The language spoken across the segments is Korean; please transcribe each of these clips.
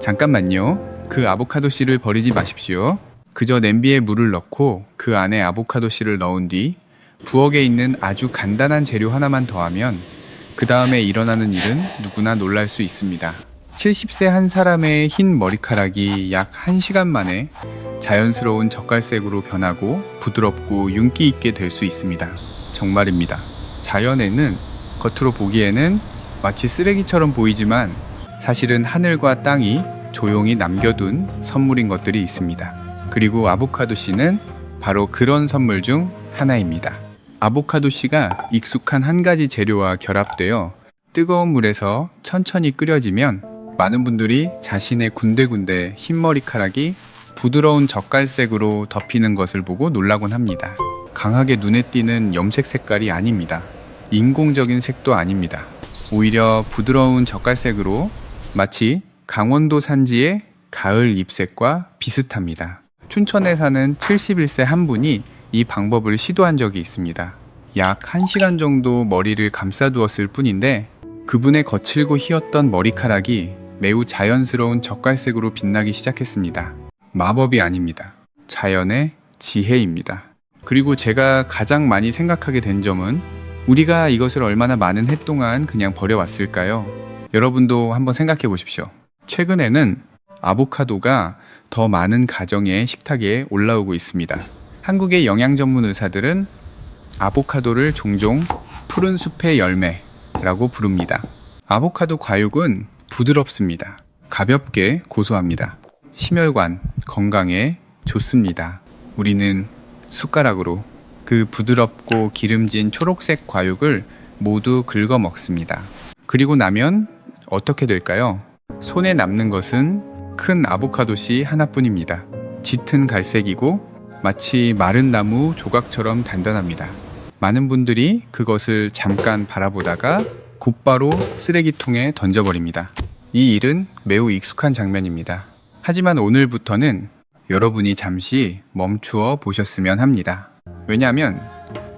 잠깐만요. 그 아보카도 씨를 버리지 마십시오. 그저 냄비에 물을 넣고 그 안에 아보카도 씨를 넣은 뒤 부엌에 있는 아주 간단한 재료 하나만 더하면 그 다음에 일어나는 일은 누구나 놀랄 수 있습니다. 70세 한 사람의 흰 머리카락이 약 1시간 만에 자연스러운 젓갈색으로 변하고 부드럽고 윤기 있게 될 수 있습니다. 정말입니다. 자연에는 겉으로 보기에는 마치 쓰레기처럼 보이지만 사실은 하늘과 땅이 조용히 남겨둔 선물인 것들이 있습니다. 그리고 아보카도 씨는 바로 그런 선물 중 하나입니다. 아보카도 씨가 익숙한 한 가지 재료와 결합되어 뜨거운 물에서 천천히 끓여지면 많은 분들이 자신의 군데군데 흰 머리카락이 부드러운 젓갈색으로 덮이는 것을 보고 놀라곤 합니다. 강하게 눈에 띄는 염색 색깔이 아닙니다. 인공적인 색도 아닙니다. 오히려 부드러운 젓갈색으로 마치 강원도 산지의 가을 잎색과 비슷합니다. 춘천에 사는 71세 한 분이 이 방법을 시도한 적이 있습니다. 약 1시간 정도 머리를 감싸두었을 뿐인데 그분의 거칠고 휘었던 머리카락이 매우 자연스러운 젓갈색으로 빛나기 시작했습니다. 마법이 아닙니다. 자연의 지혜입니다. 그리고 제가 가장 많이 생각하게 된 점은 우리가 이것을 얼마나 많은 해 동안 그냥 버려왔을까요? 여러분도 한번 생각해 보십시오. 최근에는 아보카도가 더 많은 가정의 식탁에 올라오고 있습니다. 한국의 영양 전문 의사들은 아보카도를 종종 푸른 숲의 열매라고 부릅니다. 아보카도 과육은 부드럽습니다. 가볍게 고소합니다. 심혈관, 건강에 좋습니다. 우리는 숟가락으로 그 부드럽고 기름진 초록색 과육을 모두 긁어 먹습니다. 그리고 나면 어떻게 될까요? 손에 남는 것은 큰 아보카도 씨 하나뿐입니다. 짙은 갈색이고 마치 마른 나무 조각처럼 단단합니다. 많은 분들이 그것을 잠깐 바라보다가 곧바로 쓰레기통에 던져버립니다. 이 일은 매우 익숙한 장면입니다. 하지만 오늘부터는 여러분이 잠시 멈추어 보셨으면 합니다. 왜냐하면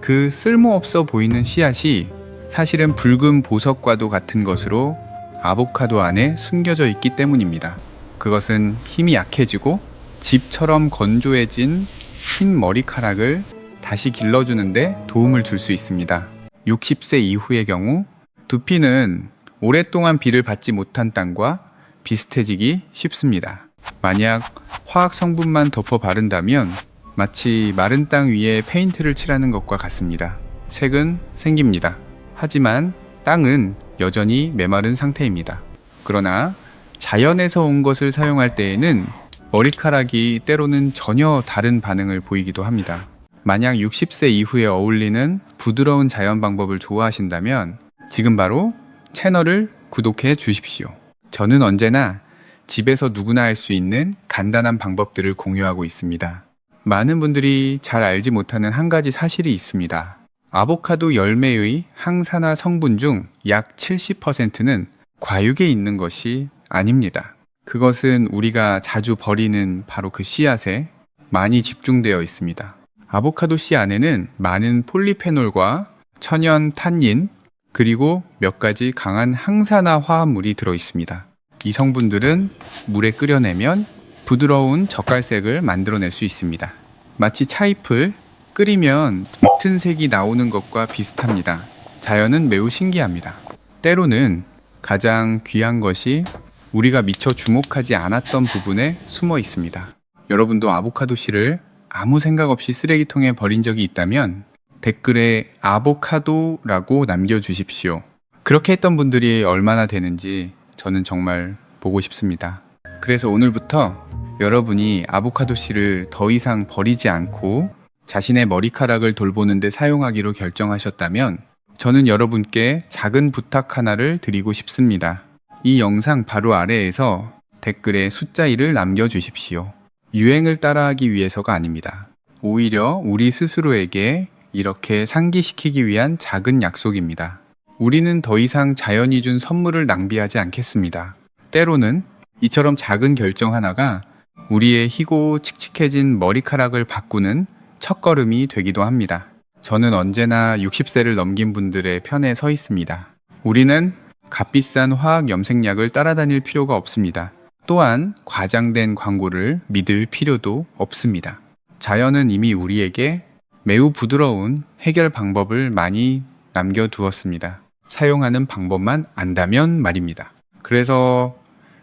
그 쓸모없어 보이는 씨앗이 사실은 붉은 보석과도 같은 것으로 아보카도 안에 숨겨져 있기 때문입니다. 그것은 힘이 약해지고 집처럼 건조해진 흰 머리카락을 다시 길러주는데 도움을 줄 수 있습니다. 60세 이후의 경우 두피는 오랫동안 비를 받지 못한 땅과 비슷해지기 쉽습니다. 만약 화학 성분만 덮어 바른다면 마치 마른 땅 위에 페인트를 칠하는 것과 같습니다. 색은 생깁니다. 하지만 땅은 여전히 메마른 상태입니다. 그러나 자연에서 온 것을 사용할 때에는 머리카락이 때로는 전혀 다른 반응을 보이기도 합니다. 만약 60세 이후에 어울리는 부드러운 자연 방법을 좋아하신다면 지금 바로 채널을 구독해 주십시오. 저는 언제나 집에서 누구나 할 수 있는 간단한 방법들을 공유하고 있습니다. 많은 분들이 잘 알지 못하는 한 가지 사실이 있습니다. 아보카도 열매의 항산화 성분 중 약 70%는 과육에 있는 것이 아닙니다. 그것은 우리가 자주 버리는 바로 그 씨앗에 많이 집중되어 있습니다. 아보카도 씨 안에는 많은 폴리페놀과 천연 탄닌, 그리고 몇 가지 강한 항산화 화합물이 들어 있습니다. 이 성분들은 물에 끓여내면 부드러운 젓갈색을 만들어낼 수 있습니다. 마치 차잎을 끓이면 짙은 색이 나오는 것과 비슷합니다. 자연은 매우 신기합니다. 때로는 가장 귀한 것이 우리가 미처 주목하지 않았던 부분에 숨어 있습니다. 여러분도 아보카도 씨를 아무 생각 없이 쓰레기통에 버린 적이 있다면 댓글에 아보카도라고 남겨주십시오. 그렇게 했던 분들이 얼마나 되는지 저는 정말 보고 싶습니다. 그래서 오늘부터 여러분이 아보카도 씨를 더 이상 버리지 않고 자신의 머리카락을 돌보는 데 사용하기로 결정하셨다면 저는 여러분께 작은 부탁 하나를 드리고 싶습니다. 이 영상 바로 아래에서 댓글에 숫자 1을 남겨주십시오. 유행을 따라하기 위해서가 아닙니다. 오히려 우리 스스로에게 이렇게 상기시키기 위한 작은 약속입니다. 우리는 더 이상 자연이 준 선물을 낭비하지 않겠습니다. 때로는 이처럼 작은 결정 하나가 우리의 희고 칙칙해진 머리카락을 바꾸는 첫걸음이 되기도 합니다. 저는 언제나 60세를 넘긴 분들의 편에 서 있습니다. 우리는 값비싼 화학 염색약을 따라다닐 필요가 없습니다. 또한 과장된 광고를 믿을 필요도 없습니다. 자연은 이미 우리에게 매우 부드러운 해결 방법을 많이 남겨두었습니다. 사용하는 방법만 안다면 말입니다. 그래서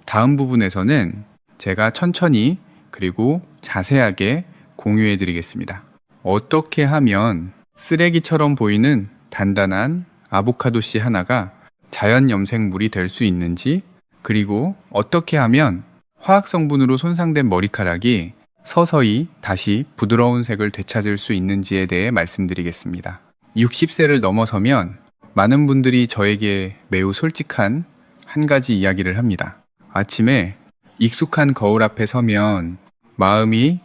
다음 부분에서는 제가 천천히 그리고 자세하게 공유해 드리겠습니다. 어떻게 하면 쓰레기처럼 보이는 단단한 아보카도 씨 하나가 자연 염색물이 될 수 있는지, 그리고 어떻게 하면 화학 성분으로 손상된 머리카락이 서서히 다시 부드러운 색을 되찾을 수 있는지에 대해 말씀드리겠습니다. 60세를 넘어서면 많은 분들이 저에게 매우 솔직한 한 가지 이야기를 합니다. 아침에 익숙한 거울 앞에 서면 마음이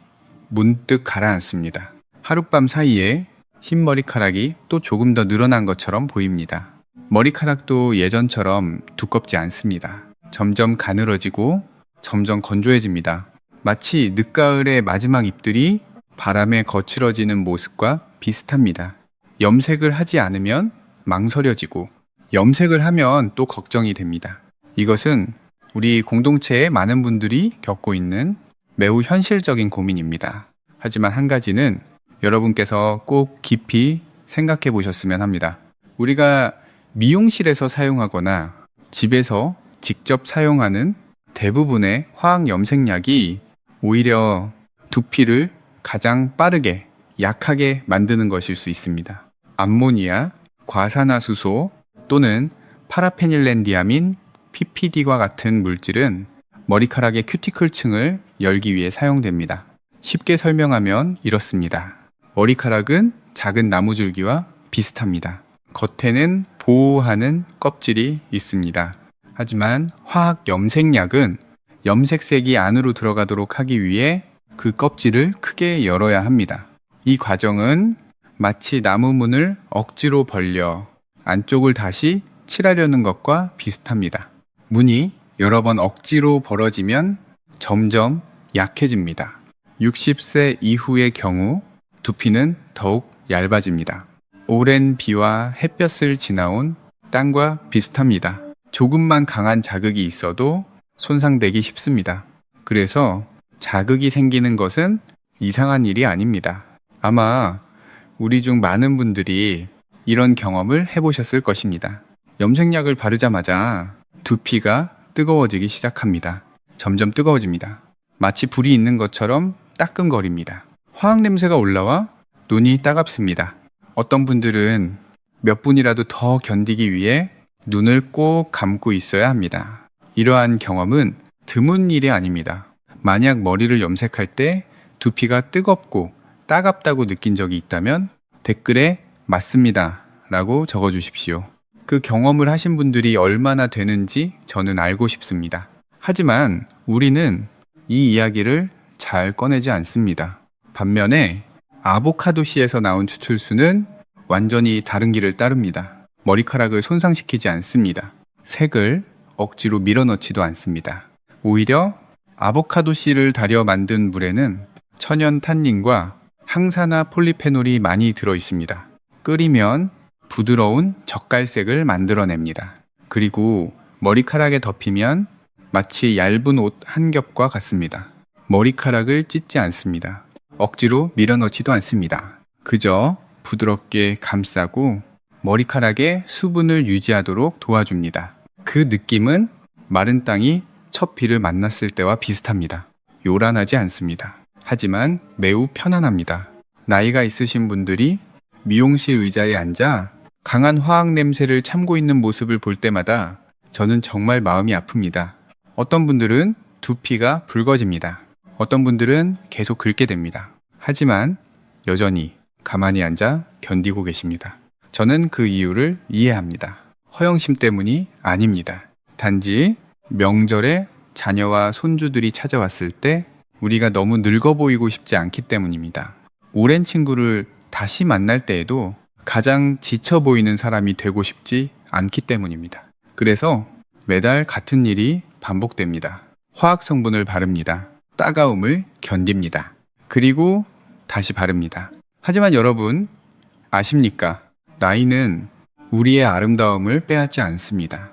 문득 가라앉습니다. 하룻밤 사이에 흰 머리카락이 또 조금 더 늘어난 것처럼 보입니다. 머리카락도 예전처럼 두껍지 않습니다. 점점 가늘어지고 점점 건조해집니다. 마치 늦가을의 마지막 잎들이 바람에 거칠어지는 모습과 비슷합니다. 염색을 하지 않으면 망설여지고, 염색을 하면 또 걱정이 됩니다. 이것은 우리 공동체의 많은 분들이 겪고 있는 매우 현실적인 고민입니다. 하지만 한 가지는 여러분께서 꼭 깊이 생각해 보셨으면 합니다. 우리가 미용실에서 사용하거나 집에서 직접 사용하는 대부분의 화학 염색약이 오히려 두피를 가장 빠르게 약하게 만드는 것일 수 있습니다. 암모니아, 과산화수소 또는 파라페닐렌디아민, PPD과 같은 물질은 머리카락의 큐티클층을 열기 위해 사용됩니다. 쉽게 설명하면 이렇습니다. 머리카락은 작은 나무줄기와 비슷합니다. 겉에는 보호하는 껍질이 있습니다. 하지만 화학 염색약은 염색색이 안으로 들어가도록 하기 위해 그 껍질을 크게 열어야 합니다. 이 과정은 마치 나무 문을 억지로 벌려 안쪽을 다시 칠하려는 것과 비슷합니다. 문이 여러 번 억지로 벌어지면 점점 약해집니다. 60세 이후의 경우 두피는 더욱 얇아집니다. 오랜 비와 햇볕을 지나온 땅과 비슷합니다. 조금만 강한 자극이 있어도 손상되기 쉽습니다. 그래서 자극이 생기는 것은 이상한 일이 아닙니다. 아마 우리 중 많은 분들이 이런 경험을 해보셨을 것입니다. 염색약을 바르자마자 두피가 뜨거워지기 시작합니다. 점점 뜨거워집니다. 마치 불이 있는 것처럼 따끔거립니다. 화학 냄새가 올라와 눈이 따갑습니다. 어떤 분들은 몇 분이라도 더 견디기 위해 눈을 꼭 감고 있어야 합니다. 이러한 경험은 드문 일이 아닙니다. 만약 머리를 염색할 때 두피가 뜨겁고 따갑다고 느낀 적이 있다면 댓글에 맞습니다 라고 적어주십시오. 그 경험을 하신 분들이 얼마나 되는지 저는 알고 싶습니다. 하지만 우리는 이 이야기를 잘 꺼내지 않습니다. 반면에 아보카도 씨에서 나온 추출수는 완전히 다른 길을 따릅니다. 머리카락을 손상시키지 않습니다. 색을 억지로 밀어넣지도 않습니다. 오히려 아보카도 씨를 달여 만든 물에는 천연 탄닌과 항산화 폴리페놀이 많이 들어 있습니다. 끓이면 부드러운 젓갈색을 만들어냅니다. 그리고 머리카락에 덮이면 마치 얇은 옷 한 겹과 같습니다. 머리카락을 찢지 않습니다. 억지로 밀어넣지도 않습니다. 그저 부드럽게 감싸고 머리카락에 수분을 유지하도록 도와줍니다. 그 느낌은 마른 땅이 첫 비를 만났을 때와 비슷합니다. 요란하지 않습니다. 하지만 매우 편안합니다. 나이가 있으신 분들이 미용실 의자에 앉아 강한 화학 냄새를 참고 있는 모습을 볼 때마다 저는 정말 마음이 아픕니다. 어떤 분들은 두피가 붉어집니다. 어떤 분들은 계속 긁게 됩니다. 하지만 여전히 가만히 앉아 견디고 계십니다. 저는 그 이유를 이해합니다. 허영심 때문이 아닙니다. 단지 명절에 자녀와 손주들이 찾아왔을 때 우리가 너무 늙어 보이고 싶지 않기 때문입니다. 오랜 친구를 다시 만날 때에도 가장 지쳐 보이는 사람이 되고 싶지 않기 때문입니다. 그래서 매달 같은 일이 반복됩니다. 화학 성분을 바릅니다. 따가움을 견딥니다. 그리고 다시 바릅니다. 하지만 여러분 아십니까? 나이는 우리의 아름다움을 빼앗지 않습니다.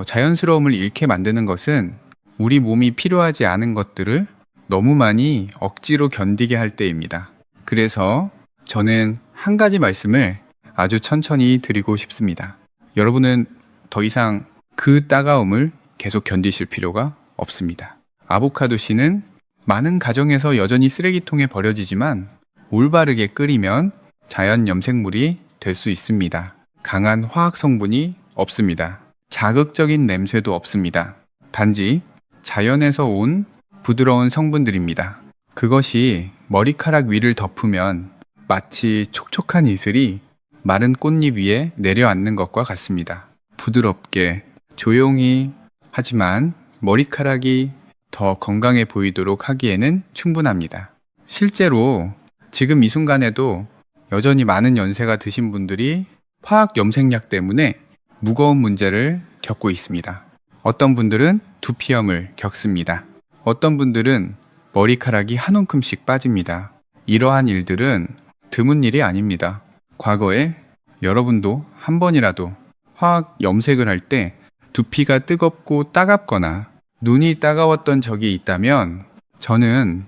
자연스러움을 잃게 만드는 것은 우리 몸이 필요하지 않은 것들을 너무 많이 억지로 견디게 할 때입니다. 그래서 저는 한 가지 말씀을 아주 천천히 드리고 싶습니다. 여러분은 더 이상 그 따가움을 계속 견디실 필요가 없습니다. 아보카도 씨는 많은 가정에서 여전히 쓰레기통에 버려지지만 올바르게 끓이면 자연 염색물이 될 수 있습니다. 강한 화학 성분이 없습니다. 자극적인 냄새도 없습니다. 단지 자연에서 온 부드러운 성분들입니다. 그것이 머리카락 위를 덮으면 마치 촉촉한 이슬이 마른 꽃잎 위에 내려앉는 것과 같습니다. 부드럽게, 조용히, 하지만 머리카락이 더 건강해 보이도록 하기에는 충분합니다. 실제로 지금 이 순간에도 여전히 많은 연세가 드신 분들이 화학 염색약 때문에 무거운 문제를 겪고 있습니다. 어떤 분들은 두피염을 겪습니다. 어떤 분들은 머리카락이 한 움큼씩 빠집니다. 이러한 일들은 드문 일이 아닙니다. 과거에 여러분도 한 번이라도 화학 염색을 할 때 두피가 뜨겁고 따갑거나 눈이 따가웠던 적이 있다면 저는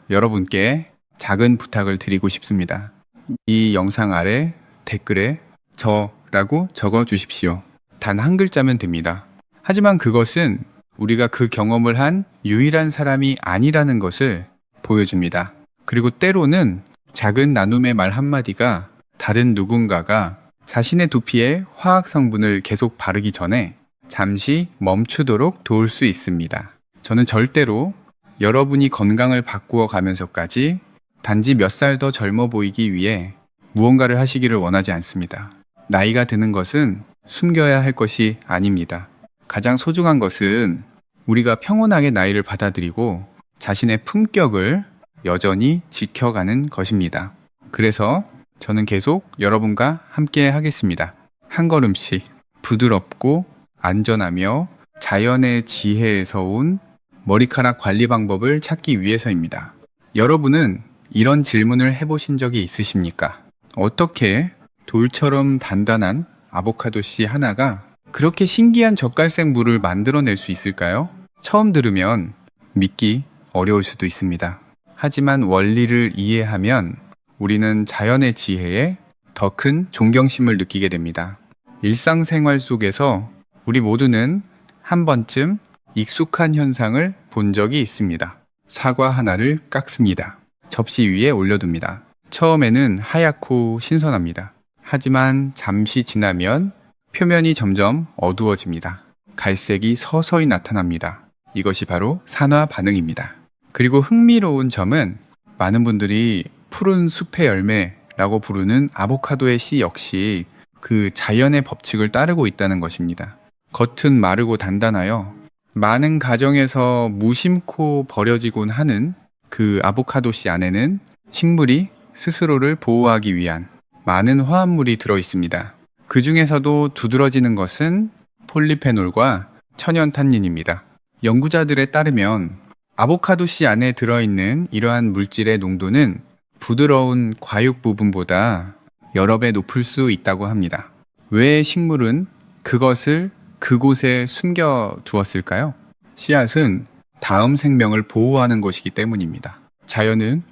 여러분께 작은 부탁을 드리고 싶습니다. 이 영상 아래 댓글에 저라고 적어 주십시오. 단 한 글자면 됩니다. 하지만 그것은 우리가 그 경험을 한 유일한 사람이 아니라는 것을 보여줍니다. 그리고 때로는 작은 나눔의 말 한마디가 다른 누군가가 자신의 두피에 화학 성분을 계속 바르기 전에 잠시 멈추도록 도울 수 있습니다. 저는 절대로 여러분이 건강을 바꾸어 가면서까지 단지 몇 살 더 젊어 보이기 위해 무언가를 하시기를 원하지 않습니다. 나이가 드는 것은 숨겨야 할 것이 아닙니다. 가장 소중한 것은 우리가 평온하게 나이를 받아들이고 자신의 품격을 여전히 지켜가는 것입니다. 그래서 저는 계속 여러분과 함께 하겠습니다. 한 걸음씩 부드럽고 안전하며 자연의 지혜에서 온 머리카락 관리 방법을 찾기 위해서입니다. 여러분은 이런 질문을 해보신 적이 있으십니까? 어떻게 돌처럼 단단한 아보카도 씨 하나가 그렇게 신기한 젓갈색 물을 만들어낼 수 있을까요? 처음 들으면 믿기 어려울 수도 있습니다. 하지만 원리를 이해하면 우리는 자연의 지혜에 더 큰 존경심을 느끼게 됩니다. 일상생활 속에서 우리 모두는 한 번쯤 익숙한 현상을 본 적이 있습니다. 사과 하나를 깎습니다. 접시 위에 올려둡니다. 처음에는 하얗고 신선합니다. 하지만 잠시 지나면 표면이 점점 어두워집니다. 갈색이 서서히 나타납니다. 이것이 바로 산화 반응입니다. 그리고 흥미로운 점은 많은 분들이 푸른 숲의 열매라고 부르는 아보카도의 씨 역시 그 자연의 법칙을 따르고 있다는 것입니다. 겉은 마르고 단단하여 많은 가정에서 무심코 버려지곤 하는 그 아보카도 씨 안에는 식물이 스스로를 보호하기 위한 많은 화합물이 들어 있습니다. 그 중에서도 두드러지는 것은 폴리페놀과 천연탄닌입니다. 연구자들에 따르면 아보카도 씨 안에 들어있는 이러한 물질의 농도는 부드러운 과육 부분보다 여러 배 높을 수 있다고 합니다. 왜 식물은 그것을 그곳에 숨겨 두었을까요? 씨앗은 다음 생명을 보호하는 것이기 때문입니다. 자연은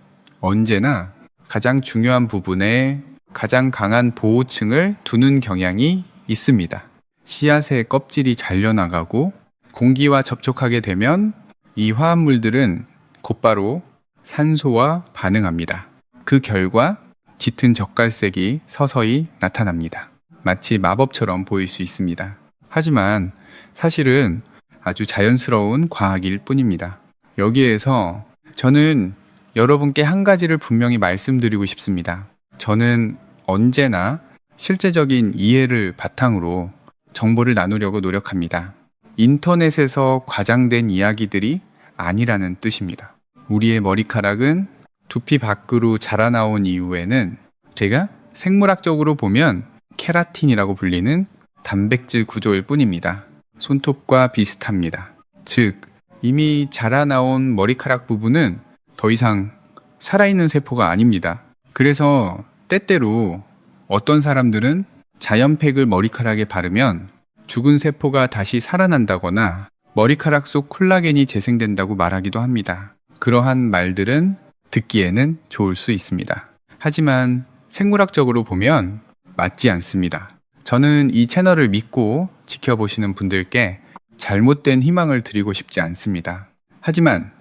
언제나 가장 중요한 부분에 가장 강한 보호층을 두는 경향이 있습니다. 씨앗의 껍질이 잘려나가고 공기와 접촉하게 되면 이 화합물들은 곧바로 산소와 반응합니다. 그 결과 짙은 젓갈색이 서서히 나타납니다. 마치 마법처럼 보일 수 있습니다. 하지만 사실은 아주 자연스러운 과학일 뿐입니다. 여기에서 저는 여러분께 한 가지를 분명히 말씀드리고 싶습니다. 저는 언제나 실제적인 이해를 바탕으로 정보를 나누려고 노력합니다. 인터넷에서 과장된 이야기들이 아니라는 뜻입니다. 우리의 머리카락은 두피 밖으로 자라나온 이후에는 제가 생물학적으로 보면 케라틴이라고 불리는 단백질 구조일 뿐입니다. 손톱과 비슷합니다. 즉, 이미 자라나온 머리카락 부분은 더 이상 살아있는 세포가 아닙니다. 그래서 때때로 어떤 사람들은 자연팩을 머리카락에 바르면 죽은 세포가 다시 살아난다거나 머리카락 속 콜라겐이 재생된다고 말하기도 합니다. 그러한 말들은 듣기에는 좋을 수 있습니다. 하지만 생물학적으로 보면 맞지 않습니다. 저는 이 채널을 믿고 지켜보시는 분들께 잘못된 희망을 드리고 싶지 않습니다. 하지만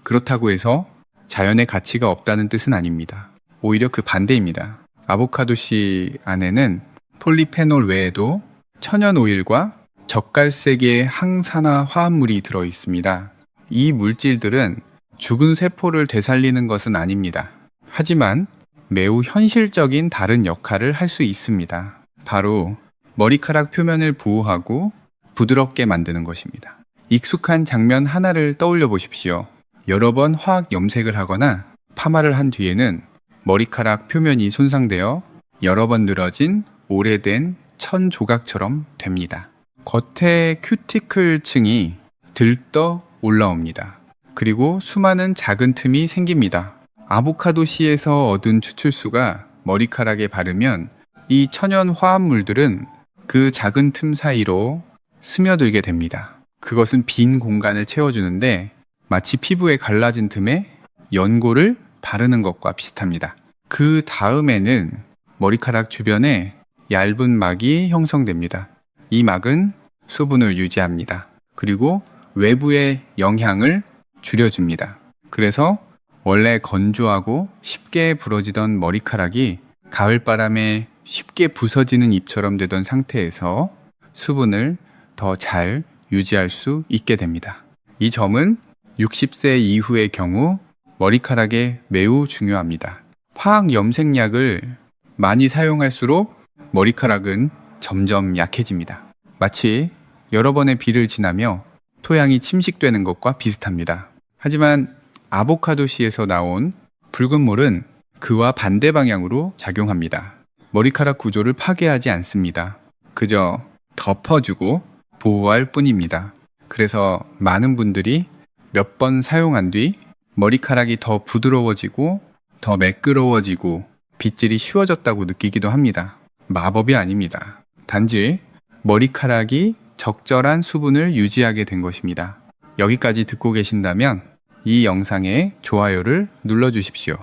그렇다고 해서 자연의 가치가 없다는 뜻은 아닙니다. 오히려 그 반대입니다. 아보카도씨 안에는 폴리페놀 외에도 천연 오일과 젓갈색의 항산화 화합물이 들어 있습니다. 이 물질들은 죽은 세포를 되살리는 것은 아닙니다. 하지만 매우 현실적인 다른 역할을 할 수 있습니다. 바로 머리카락 표면을 보호하고 부드럽게 만드는 것입니다. 익숙한 장면 하나를 떠올려 보십시오. 여러 번 화학 염색을 하거나 파마를 한 뒤에는 머리카락 표면이 손상되어 여러 번 늘어진 오래된 천 조각처럼 됩니다. 겉에 큐티클 층이 들떠 올라옵니다. 그리고 수많은 작은 틈이 생깁니다. 아보카도 씨에서 얻은 추출수가 머리카락에 바르면 이 천연 화합물들은 그 작은 틈 사이로 스며들게 됩니다. 그것은 빈 공간을 채워주는데 마치 피부에 갈라진 틈에 연고를 바르는 것과 비슷합니다. 그 다음에는 머리카락 주변에 얇은 막이 형성됩니다. 이 막은 수분을 유지합니다. 그리고 외부의 영향을 줄여줍니다. 그래서 원래 건조하고 쉽게 부러지던 머리카락이 가을바람에 쉽게 부서지는 잎처럼 되던 상태에서 수분을 더 잘 유지할 수 있게 됩니다. 이 점은 60세 이후의 경우 머리카락에 매우 중요합니다. 화학 염색약을 많이 사용할수록 머리카락은 점점 약해집니다. 마치 여러 번의 비를 지나며 토양이 침식되는 것과 비슷합니다. 하지만 아보카도 씨에서 나온 붉은 물은 그와 반대 방향으로 작용합니다. 머리카락 구조를 파괴하지 않습니다. 그저 덮어주고 보호할 뿐입니다. 그래서 많은 분들이 몇 번 사용한 뒤 머리카락이 더 부드러워지고 더 매끄러워지고 빗질이 쉬워졌다고 느끼기도 합니다. 마법이 아닙니다. 단지 머리카락이 적절한 수분을 유지하게 된 것입니다. 여기까지 듣고 계신다면 이 영상에 좋아요를 눌러주십시오.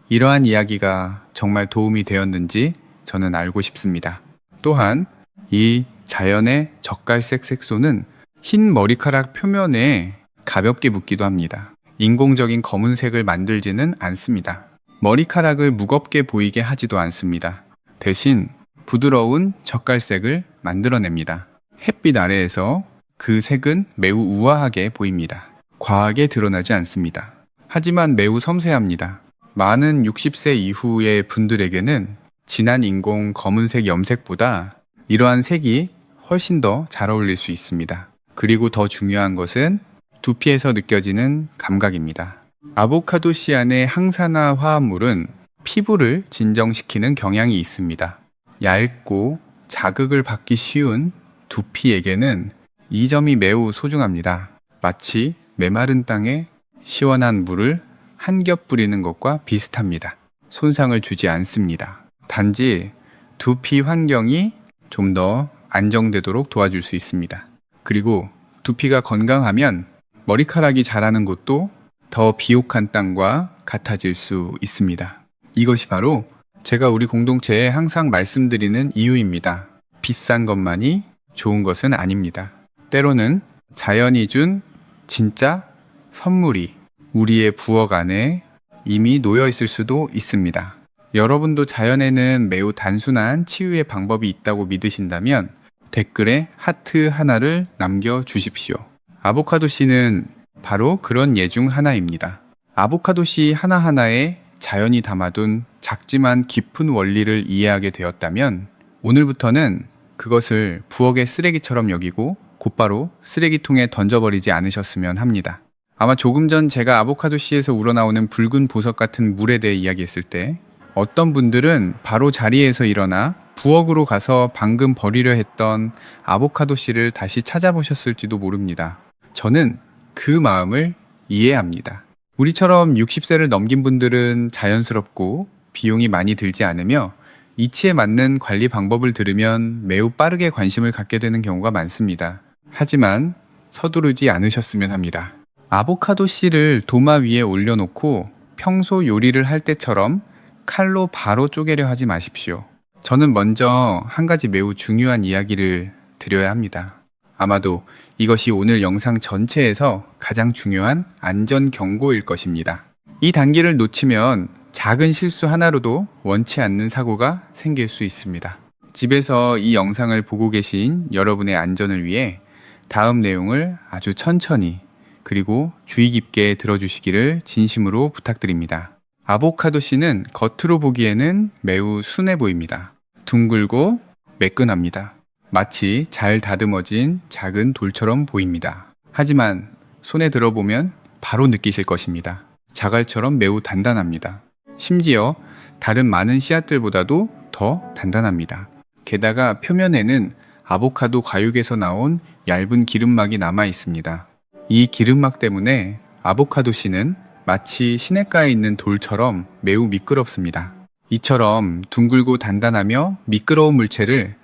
이러한 이야기가 정말 도움이 되었는지 저는 알고 싶습니다. 또한 이 자연의 젓갈색 색소는 흰 머리카락 표면에 가볍게 묻기도 합니다. 인공적인 검은색을 만들지는 않습니다. 머리카락을 무겁게 보이게 하지도 않습니다. 대신 부드러운 젓갈색을 만들어냅니다. 햇빛 아래에서 그 색은 매우 우아하게 보입니다. 과하게 드러나지 않습니다. 하지만 매우 섬세합니다. 많은 60세 이후의 분들에게는 진한 인공 검은색 염색보다 이러한 색이 훨씬 더 잘 어울릴 수 있습니다. 그리고 더 중요한 것은 두피에서 느껴지는 감각입니다. 아보카도 씨 안의 항산화 화합물은 피부를 진정시키는 경향이 있습니다. 얇고 자극을 받기 쉬운 두피에게는 이 점이 매우 소중합니다. 마치 메마른 땅에 시원한 물을 한 겹 뿌리는 것과 비슷합니다. 손상을 주지 않습니다. 단지 두피 환경이 좀 더 안정되도록 도와줄 수 있습니다. 그리고 두피가 건강하면 머리카락이 자라는 곳도 더 비옥한 땅과 같아질 수 있습니다. 이것이 바로 제가 우리 공동체에 항상 말씀드리는 이유입니다. 비싼 것만이 좋은 것은 아닙니다. 때로는 자연이 준 진짜 선물이 우리의 부엌 안에 이미 놓여 있을 수도 있습니다. 여러분도 자연에는 매우 단순한 치유의 방법이 있다고 믿으신다면 댓글에 하트 하나를 남겨주십시오. 아보카도 씨는 바로 그런 예 중 하나입니다. 아보카도 씨 하나하나에 자연이 담아둔 작지만 깊은 원리를 이해하게 되었다면 오늘부터는 그것을 부엌의 쓰레기처럼 여기고 곧바로 쓰레기통에 던져버리지 않으셨으면 합니다. 아마 조금 전 제가 아보카도 씨에서 우러나오는 붉은 보석 같은 물에 대해 이야기했을 때 어떤 분들은 바로 자리에서 일어나 부엌으로 가서 방금 버리려 했던 아보카도 씨를 다시 찾아보셨을지도 모릅니다. 저는 그 마음을 이해합니다. 우리처럼 60세를 넘긴 분들은 자연스럽고 비용이 많이 들지 않으며 이치에 맞는 관리 방법을 들으면 매우 빠르게 관심을 갖게 되는 경우가 많습니다. 하지만 서두르지 않으셨으면 합니다. 아보카도 씨를 도마 위에 올려놓고 평소 요리를 할 때처럼 칼로 바로 쪼개려 하지 마십시오. 저는 먼저 한 가지 매우 중요한 이야기를 드려야 합니다. 아마도 이것이 오늘 영상 전체에서 가장 중요한 안전 경고일 것입니다. 이 단계를 놓치면 작은 실수 하나로도 원치 않는 사고가 생길 수 있습니다. 집에서 이 영상을 보고 계신 여러분의 안전을 위해 다음 내용을 아주 천천히 그리고 주의 깊게 들어주시기를 진심으로 부탁드립니다. 아보카도 씨는 겉으로 보기에는 매우 순해 보입니다. 둥글고 매끈합니다. 마치 잘 다듬어진 작은 돌처럼 보입니다. 하지만 손에 들어보면 바로 느끼실 것입니다. 자갈처럼 매우 단단합니다. 심지어 다른 많은 씨앗들보다도 더 단단합니다. 게다가 표면에는 아보카도 과육에서 나온 얇은 기름막이 남아 있습니다. 이 기름막 때문에 아보카도 씨는 마치 시냇가에 있는 돌처럼 매우 미끄럽습니다. 이처럼 둥글고 단단하며 미끄러운 물체를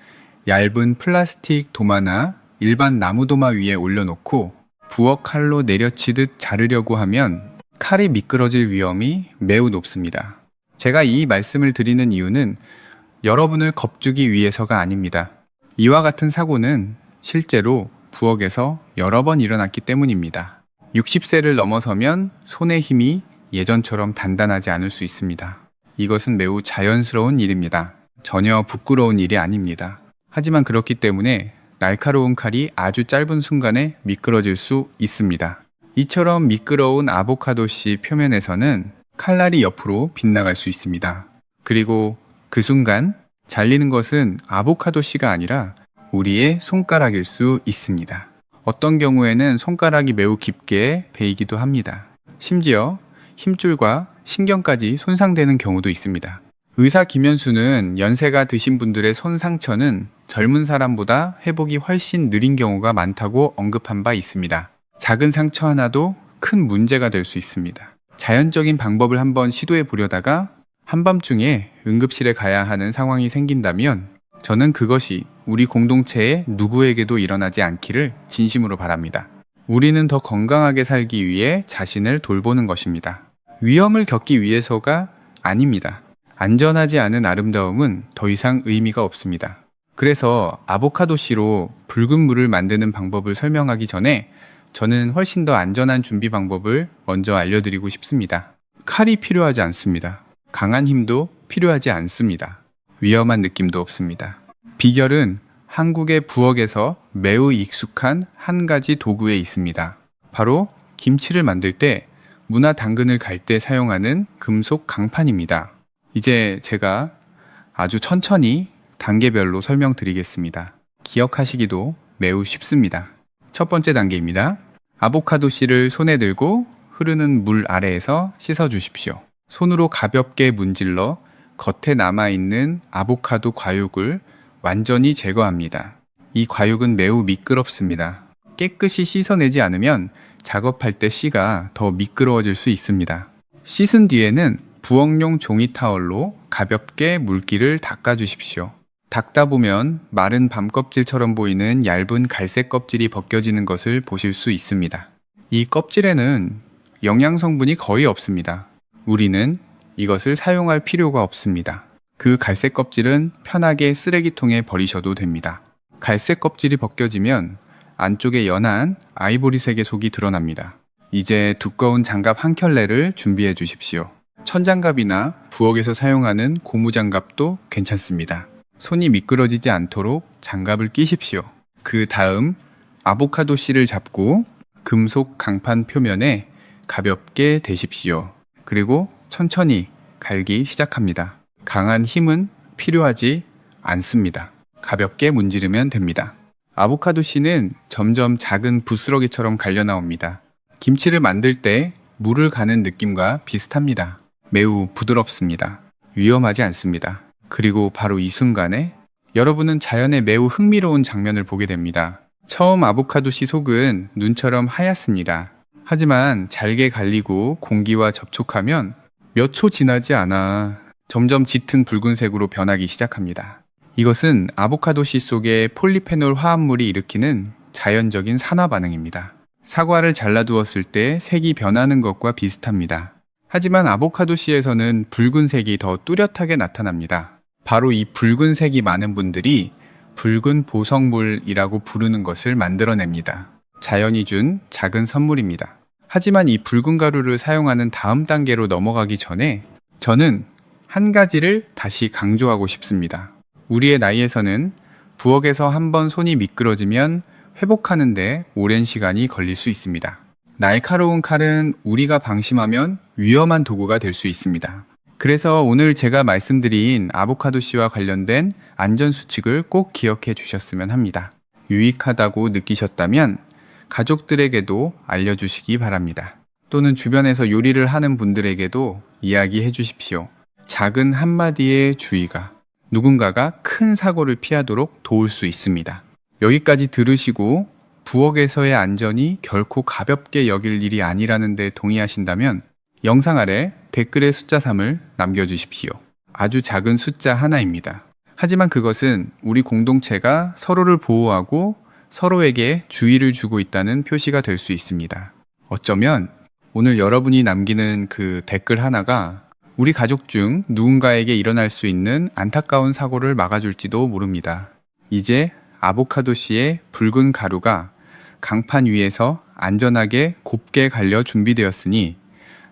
얇은 플라스틱 도마나 일반 나무 도마 위에 올려놓고 부엌 칼로 내려치듯 자르려고 하면 칼이 미끄러질 위험이 매우 높습니다. 제가 이 말씀을 드리는 이유는 여러분을 겁주기 위해서가 아닙니다. 이와 같은 사고는 실제로 부엌에서 여러 번 일어났기 때문입니다. 60세를 넘어서면 손의 힘이 예전처럼 단단하지 않을 수 있습니다. 이것은 매우 자연스러운 일입니다. 전혀 부끄러운 일이 아닙니다. 하지만 그렇기 때문에 날카로운 칼이 아주 짧은 순간에 미끄러질 수 있습니다. 이처럼 미끄러운 아보카도 씨 표면에서는 칼날이 옆으로 빗나갈 수 있습니다. 그리고 그 순간 잘리는 것은 아보카도 씨가 아니라 우리의 손가락일 수 있습니다. 어떤 경우에는 손가락이 매우 깊게 베이기도 합니다. 심지어 힘줄과 신경까지 손상되는 경우도 있습니다. 의사 김현수는 연세가 드신 분들의 손 상처는 젊은 사람보다 회복이 훨씬 느린 경우가 많다고 언급한 바 있습니다. 작은 상처 하나도 큰 문제가 될 수 있습니다. 자연적인 방법을 한번 시도해 보려다가 한밤중에 응급실에 가야 하는 상황이 생긴다면 저는 그것이 우리 공동체의 누구에게도 일어나지 않기를 진심으로 바랍니다. 우리는 더 건강하게 살기 위해 자신을 돌보는 것입니다. 위험을 겪기 위해서가 아닙니다. 안전하지 않은 아름다움은 더 이상 의미가 없습니다. 그래서 아보카도 씨로 붉은 물을 만드는 방법을 설명하기 전에 저는 훨씬 더 안전한 준비 방법을 먼저 알려드리고 싶습니다. 칼이 필요하지 않습니다. 강한 힘도 필요하지 않습니다. 위험한 느낌도 없습니다. 비결은 한국의 부엌에서 매우 익숙한 한 가지 도구에 있습니다. 바로 김치를 만들 때 무나 당근을 갈 때 사용하는 금속 강판입니다. 이제 제가 아주 천천히 단계별로 설명드리겠습니다. 기억하시기도 매우 쉽습니다. 첫 번째 단계입니다. 아보카도 씨를 손에 들고 흐르는 물 아래에서 씻어 주십시오. 손으로 가볍게 문질러 겉에 남아있는 아보카도 과육을 완전히 제거합니다. 이 과육은 매우 미끄럽습니다. 깨끗이 씻어내지 않으면 작업할 때 씨가 더 미끄러워질 수 있습니다. 씻은 뒤에는 부엌용 종이 타월로 가볍게 물기를 닦아주십시오. 닦다 보면 마른 밤 껍질처럼 보이는 얇은 갈색 껍질이 벗겨지는 것을 보실 수 있습니다. 이 껍질에는 영양 성분이 거의 없습니다. 우리는 이것을 사용할 필요가 없습니다. 그 갈색 껍질은 편하게 쓰레기통에 버리셔도 됩니다. 갈색 껍질이 벗겨지면 안쪽에 연한 아이보리색의 속이 드러납니다. 이제 두꺼운 장갑 한 켤레를 준비해 주십시오. 천장갑이나 부엌에서 사용하는 고무장갑도 괜찮습니다. 손이 미끄러지지 않도록 장갑을 끼십시오. 그 다음 아보카도 씨를 잡고 금속 강판 표면에 가볍게 대십시오. 그리고 천천히 갈기 시작합니다. 강한 힘은 필요하지 않습니다. 가볍게 문지르면 됩니다. 아보카도 씨는 점점 작은 부스러기처럼 갈려 나옵니다. 김치를 만들 때 물을 가는 느낌과 비슷합니다. 매우 부드럽습니다. 위험하지 않습니다. 그리고 바로 이 순간에 여러분은 자연의 매우 흥미로운 장면을 보게 됩니다. 처음 아보카도 씨 속은 눈처럼 하얗습니다. 하지만 잘게 갈리고 공기와 접촉하면 몇 초 지나지 않아 점점 짙은 붉은색으로 변하기 시작합니다. 이것은 아보카도 씨 속의 폴리페놀 화합물이 일으키는 자연적인 산화 반응입니다. 사과를 잘라두었을 때 색이 변하는 것과 비슷합니다. 하지만 아보카도 씨에서는 붉은색이 더 뚜렷하게 나타납니다. 바로 이 붉은색이 많은 분들이 붉은 보석물이라고 부르는 것을 만들어냅니다. 자연이 준 작은 선물입니다. 하지만 이 붉은 가루를 사용하는 다음 단계로 넘어가기 전에 저는 한 가지를 다시 강조하고 싶습니다. 우리의 나이에서는 부엌에서 한번 손이 미끄러지면 회복하는데 오랜 시간이 걸릴 수 있습니다. 날카로운 칼은 우리가 방심하면 위험한 도구가 될 수 있습니다. 그래서 오늘 제가 말씀드린 아보카도 씨와 관련된 안전수칙을 꼭 기억해 주셨으면 합니다. 유익하다고 느끼셨다면 가족들에게도 알려주시기 바랍니다. 또는 주변에서 요리를 하는 분들에게도 이야기해 주십시오. 작은 한마디의 주의가 누군가가 큰 사고를 피하도록 도울 수 있습니다. 여기까지 들으시고 부엌에서의 안전이 결코 가볍게 여길 일이 아니라는 데 동의하신다면 영상 아래 댓글에 숫자 3을 남겨주십시오. 아주 작은 숫자 하나입니다. 하지만 그것은 우리 공동체가 서로를 보호하고 서로에게 주의를 주고 있다는 표시가 될 수 있습니다. 어쩌면 오늘 여러분이 남기는 그 댓글 하나가 우리 가족 중 누군가에게 일어날 수 있는 안타까운 사고를 막아줄지도 모릅니다. 이제 아보카도 씨의 붉은 가루가 강판 위에서 안전하게 곱게 갈려 준비되었으니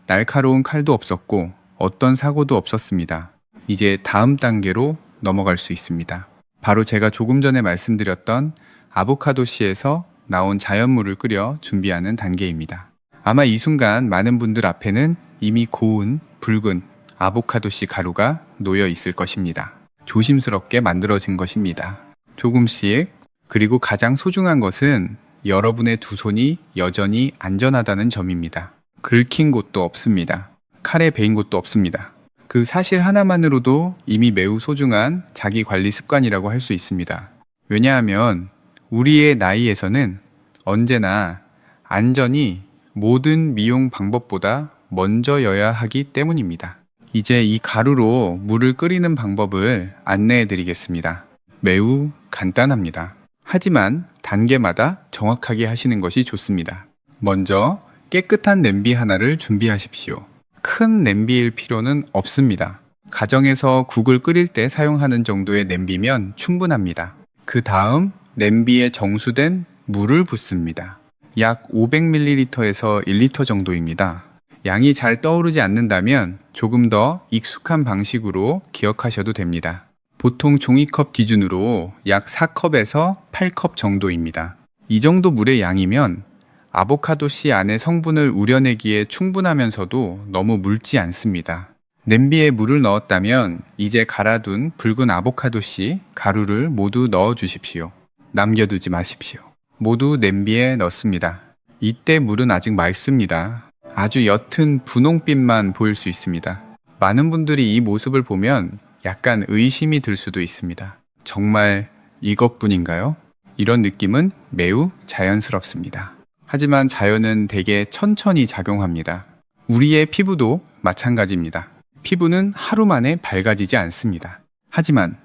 날카로운 칼도 없었고 어떤 사고도 없었습니다. 이제 다음 단계로 넘어갈 수 있습니다. 바로 제가 조금 전에 말씀드렸던 아보카도 씨에서 나온 자연물을 끓여 준비하는 단계입니다. 아마 이 순간 많은 분들 앞에는 이미 고운 붉은 아보카도 씨 가루가 놓여 있을 것입니다. 조심스럽게 만들어진 것입니다. 조금씩, 그리고 가장 소중한 것은 여러분의 두 손이 여전히 안전하다는 점입니다. 긁힌 곳도 없습니다. 칼에 베인 곳도 없습니다. 그 사실 하나만으로도 이미 매우 소중한 자기 관리 습관이라고 할 수 있습니다. 왜냐하면 우리의 나이에서는 언제나 안전이 모든 미용 방법보다 먼저여야 하기 때문입니다. 이제 이 가루로 물을 끓이는 방법을 안내해 드리겠습니다. 매우 간단합니다. 하지만 단계마다 정확하게 하시는 것이 좋습니다. 먼저 깨끗한 냄비 하나를 준비하십시오. 큰 냄비일 필요는 없습니다. 가정에서 국을 끓일 때 사용하는 정도의 냄비면 충분합니다. 그 다음 냄비에 정수된 물을 붓습니다. 약 500ml에서 1리터 정도입니다. 양이 잘 떠오르지 않는다면 조금 더 익숙한 방식으로 기억하셔도 됩니다. 보통 종이컵 기준으로 약 4컵에서 8컵 정도입니다. 이 정도 물의 양이면 아보카도 씨 안의 성분을 우려내기에 충분하면서도 너무 묽지 않습니다. 냄비에 물을 넣었다면 이제 갈아둔 붉은 아보카도 씨 가루를 모두 넣어 주십시오. 남겨두지 마십시오. 모두 냄비에 넣습니다. 이때 물은 아직 맑습니다. 아주 옅은 분홍빛만 보일 수 있습니다. 많은 분들이 이 모습을 보면 약간 의심이 들 수도 있습니다. 정말 이것뿐인가요? 이런 느낌은 매우 자연스럽습니다. 하지만 자연은 되게 천천히 작용합니다. 우리의 피부도 마찬가지입니다. 피부는 하루 만에 밝아지지 않습니다. 하지만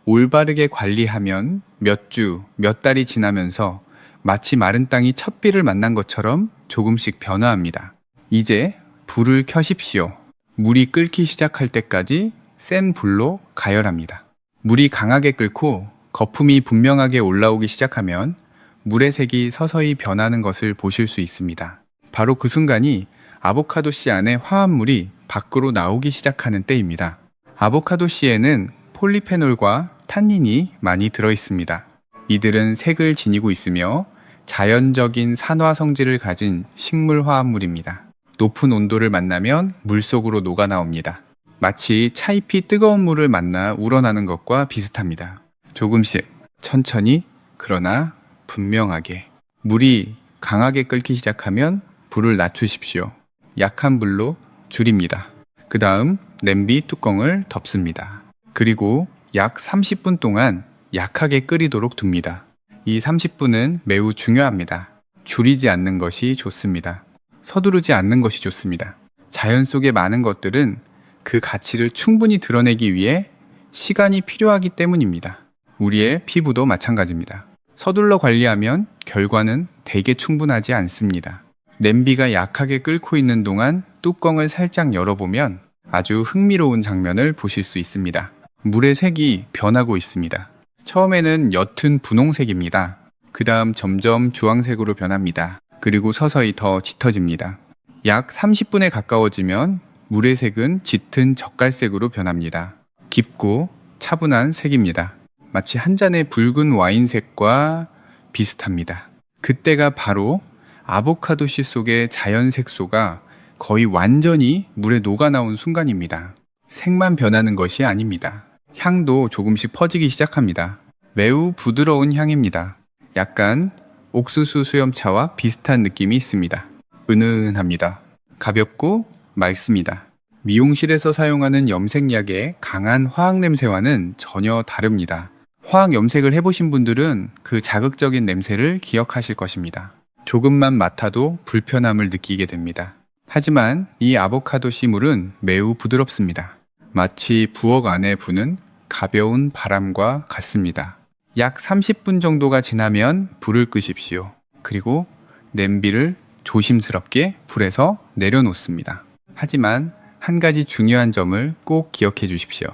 올바르게 관리하면 몇 주, 몇 달이 지나면서 마치 마른 땅이 첫 비를 만난 것처럼 조금씩 변화합니다. 이제 불을 켜십시오. 물이 끓기 시작할 때까지 센 불로 가열합니다. 물이 강하게 끓고 거품이 분명하게 올라오기 시작하면 물의 색이 서서히 변하는 것을 보실 수 있습니다. 바로 그 순간이 아보카도 씨 안에 화합물이 밖으로 나오기 시작하는 때입니다. 아보카도 씨에는 폴리페놀과 탄닌이 많이 들어 있습니다. 이들은 색을 지니고 있으며 자연적인 산화 성질을 가진 식물 화합물입니다. 높은 온도를 만나면 물속으로 녹아 나옵니다. 마치 차잎이 뜨거운 물을 만나 우러나는 것과 비슷합니다. 조금씩, 천천히, 그러나 분명하게. 물이 강하게 끓기 시작하면 불을 낮추십시오. 약한 불로 줄입니다. 그 다음 냄비 뚜껑을 덮습니다. 그리고 약 30분 동안 약하게 끓이도록 둡니다. 이 30분은 매우 중요합니다. 줄이지 않는 것이 좋습니다. 서두르지 않는 것이 좋습니다. 자연 속의 많은 것들은 그 가치를 충분히 드러내기 위해 시간이 필요하기 때문입니다. 우리의 피부도 마찬가지입니다. 서둘러 관리하면 결과는 대개 충분하지 않습니다. 냄비가 약하게 끓고 있는 동안 뚜껑을 살짝 열어보면 아주 흥미로운 장면을 보실 수 있습니다. 물의 색이 변하고 있습니다. 처음에는 옅은 분홍색입니다. 그 다음 점점 주황색으로 변합니다. 그리고 서서히 더 짙어집니다. 약 30분에 가까워지면 물의 색은 짙은 젓갈색으로 변합니다. 깊고 차분한 색입니다. 마치 한 잔의 붉은 와인색과 비슷합니다. 그때가 바로 아보카도 씨 속의 자연 색소가 거의 완전히 물에 녹아나온 순간입니다. 색만 변하는 것이 아닙니다. 향도 조금씩 퍼지기 시작합니다. 매우 부드러운 향입니다. 약간 옥수수 수염차와 비슷한 느낌이 있습니다. 은은합니다. 가볍고 맑습니다. 미용실에서 사용하는 염색약의 강한 화학 냄새와는 전혀 다릅니다. 화학 염색을 해보신 분들은 그 자극적인 냄새를 기억하실 것입니다. 조금만 맡아도 불편함을 느끼게 됩니다. 하지만 이 아보카도 씨 물은 매우 부드럽습니다. 마치 부엌 안에 부는 가벼운 바람과 같습니다. 약 30분 정도가 지나면 불을 끄십시오. 그리고 냄비를 조심스럽게 불에서 내려놓습니다. 하지만 한 가지 중요한 점을 꼭 기억해 주십시오.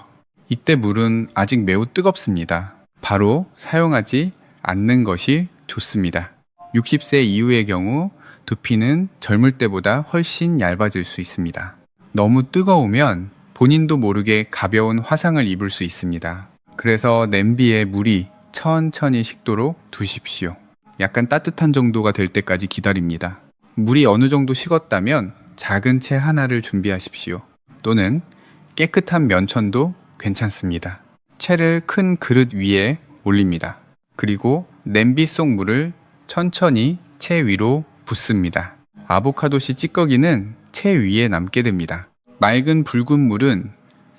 이때 물은 아직 매우 뜨겁습니다. 바로 사용하지 않는 것이 좋습니다. 60세 이후의 경우 두피는 젊을 때보다 훨씬 얇아질 수 있습니다. 너무 뜨거우면 본인도 모르게 가벼운 화상을 입을 수 있습니다. 그래서 냄비에 물이 천천히 식도록 두십시오. 약간 따뜻한 정도가 될 때까지 기다립니다. 물이 어느 정도 식었다면 작은 채 하나를 준비하십시오. 또는 깨끗한 면천도 괜찮습니다. 채를 큰 그릇 위에 올립니다. 그리고 냄비 속 물을 천천히 채 위로 붓습니다. 아보카도 씨 찌꺼기는 채 위에 남게 됩니다. 맑은 붉은 물은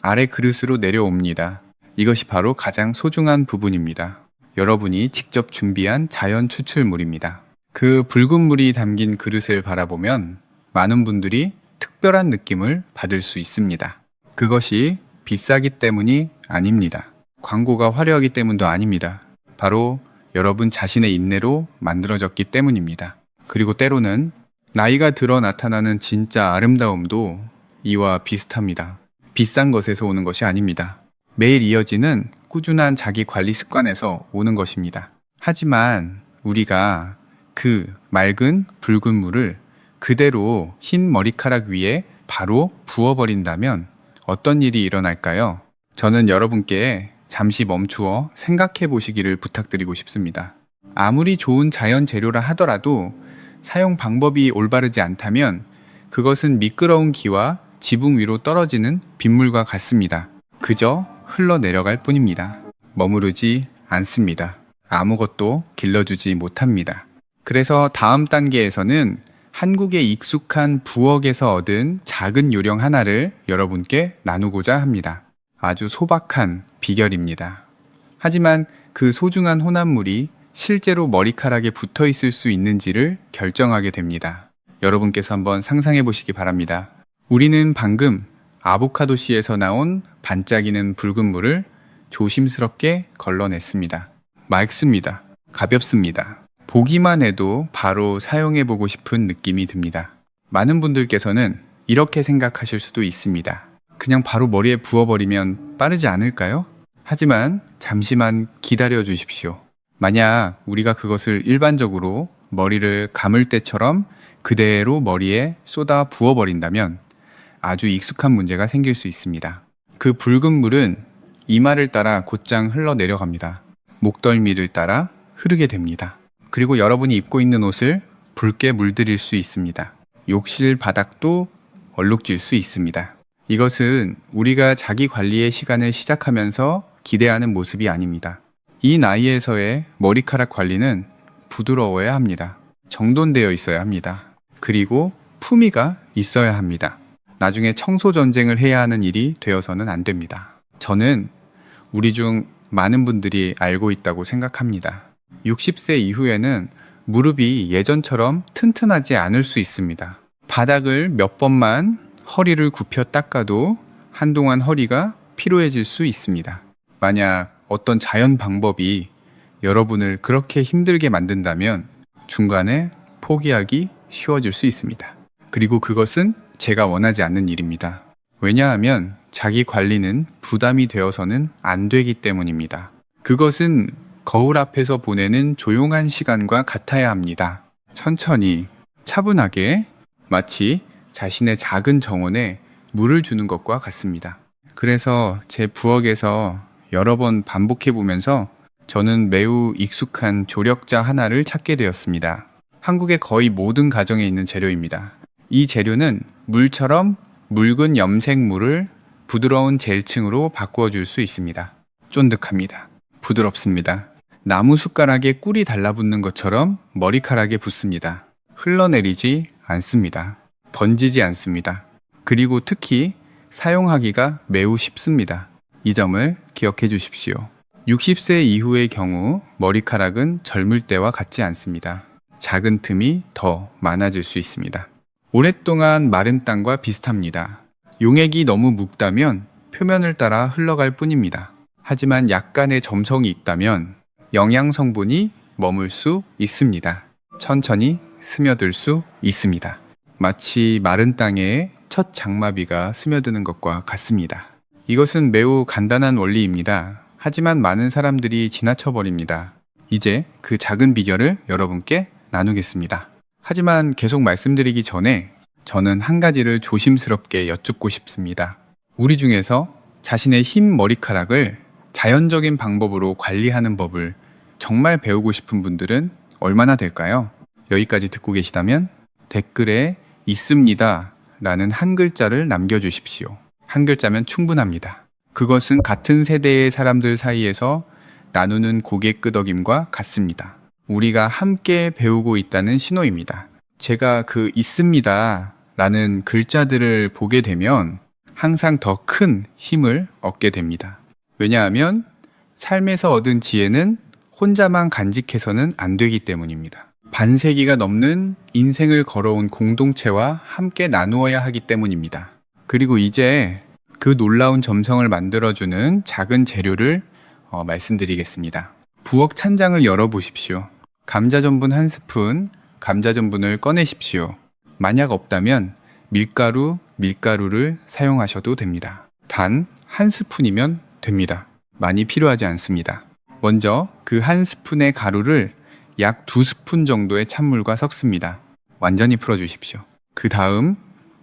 아래 그릇으로 내려옵니다. 이것이 바로 가장 소중한 부분입니다. 여러분이 직접 준비한 자연 추출물입니다. 그 붉은 물이 담긴 그릇을 바라보면 많은 분들이 특별한 느낌을 받을 수 있습니다. 그것이 비싸기 때문이 아닙니다. 광고가 화려하기 때문도 아닙니다. 바로 여러분 자신의 인내로 만들어졌기 때문입니다. 그리고 때로는 나이가 들어 나타나는 진짜 아름다움도 이와 비슷합니다. 비싼 것에서 오는 것이 아닙니다. 매일 이어지는 꾸준한 자기 관리 습관에서 오는 것입니다. 하지만 우리가 그 맑은 붉은 물을 그대로 흰 머리카락 위에 바로 부어버린다면 어떤 일이 일어날까요? 저는 여러분께 잠시 멈추어 생각해 보시기를 부탁드리고 싶습니다. 아무리 좋은 자연 재료라 하더라도 사용 방법이 올바르지 않다면 그것은 미끄러운 기와 지붕 위로 떨어지는 빗물과 같습니다. 그저 흘러내려갈 뿐입니다. 머무르지 않습니다. 아무것도 길러주지 못합니다. 그래서 다음 단계에서는 한국에 익숙한 부엌에서 얻은 작은 요령 하나를 여러분께 나누고자 합니다. 아주 소박한 비결입니다. 하지만 그 소중한 혼합물이 실제로 머리카락에 붙어 있을 수 있는지를 결정하게 됩니다. 여러분께서 한번 상상해 보시기 바랍니다. 우리는 방금 아보카도 씨에서 나온 반짝이는 붉은 물을 조심스럽게 걸러냈습니다. 맑습니다. 가볍습니다. 보기만 해도 바로 사용해보고 싶은 느낌이 듭니다. 많은 분들께서는 이렇게 생각하실 수도 있습니다. 그냥 바로 머리에 부어버리면 빠르지 않을까요? 하지만 잠시만 기다려 주십시오. 만약 우리가 그것을 일반적으로 머리를 감을 때처럼 그대로 머리에 쏟아 부어버린다면 아주 익숙한 문제가 생길 수 있습니다. 그 붉은 물은 이마를 따라 곧장 흘러내려갑니다. 목덜미를 따라 흐르게 됩니다. 그리고 여러분이 입고 있는 옷을 붉게 물들일 수 있습니다. 욕실 바닥도 얼룩질 수 있습니다. 이것은 우리가 자기 관리의 시간을 시작하면서 기대하는 모습이 아닙니다. 이 나이에서의 머리카락 관리는 부드러워야 합니다. 정돈되어 있어야 합니다. 그리고 품위가 있어야 합니다. 나중에 청소 전쟁을 해야 하는 일이 되어서는 안 됩니다. 저는 우리 중 많은 분들이 알고 있다고 생각합니다. 60세 이후에는 무릎이 예전처럼 튼튼하지 않을 수 있습니다. 바닥을 몇 번만 허리를 굽혀 닦아도 한동안 허리가 피로해질 수 있습니다. 만약 어떤 자연 방법이 여러분을 그렇게 힘들게 만든다면 중간에 포기하기 쉬워질 수 있습니다. 그리고 그것은 제가 원하지 않는 일입니다. 왜냐하면 자기 관리는 부담이 되어서는 안 되기 때문입니다. 그것은 거울 앞에서 보내는 조용한 시간과 같아야 합니다. 천천히, 차분하게, 마치 자신의 작은 정원에 물을 주는 것과 같습니다. 그래서 제 부엌에서 여러 번 반복해 보면서 저는 매우 익숙한 조력자 하나를 찾게 되었습니다. 한국의 거의 모든 가정에 있는 재료입니다. 이 재료는 물처럼 묽은 염색물을 부드러운 젤층으로 바꾸어 줄 수 있습니다. 쫀득합니다. 부드럽습니다. 나무 숟가락에 꿀이 달라붙는 것처럼 머리카락에 붙습니다. 흘러내리지 않습니다. 번지지 않습니다. 그리고 특히 사용하기가 매우 쉽습니다. 이 점을 기억해 주십시오. 60세 이후의 경우 머리카락은 젊을 때와 같지 않습니다. 작은 틈이 더 많아질 수 있습니다. 오랫동안 마른 땅과 비슷합니다. 용액이 너무 묽다면 표면을 따라 흘러갈 뿐입니다. 하지만 약간의 점성이 있다면 영양 성분이 머물 수 있습니다. 천천히 스며들 수 있습니다. 마치 마른 땅에 첫 장마비가 스며드는 것과 같습니다. 이것은 매우 간단한 원리입니다. 하지만 많은 사람들이 지나쳐버립니다. 이제 그 작은 비결을 여러분께 나누겠습니다. 하지만 계속 말씀드리기 전에 저는 한 가지를 조심스럽게 여쭙고 싶습니다. 우리 중에서 자신의 흰 머리카락을 자연적인 방법으로 관리하는 법을 정말 배우고 싶은 분들은 얼마나 될까요? 여기까지 듣고 계시다면 댓글에 있습니다 라는 한 글자를 남겨주십시오. 한 글자면 충분합니다. 그것은 같은 세대의 사람들 사이에서 나누는 고개 끄덕임과 같습니다. 우리가 함께 배우고 있다는 신호입니다. 제가 그 있습니다 라는 글자들을 보게 되면 항상 더 큰 힘을 얻게 됩니다. 왜냐하면 삶에서 얻은 지혜는 혼자만 간직해서는 안 되기 때문입니다. 반세기가 넘는 인생을 걸어온 공동체와 함께 나누어야 하기 때문입니다. 그리고 이제 그 놀라운 점성을 만들어주는 작은 재료를 말씀드리겠습니다. 부엌 찬장을 열어보십시오. 감자 전분 1스푼, 감자 전분을 꺼내십시오. 만약 없다면 밀가루를 사용하셔도 됩니다. 단 1스푼이면 됩니다. 많이 필요하지 않습니다. 먼저 그 1스푼의 가루를 약 2스푼 정도의 찬물과 섞습니다. 완전히 풀어주십시오. 그 다음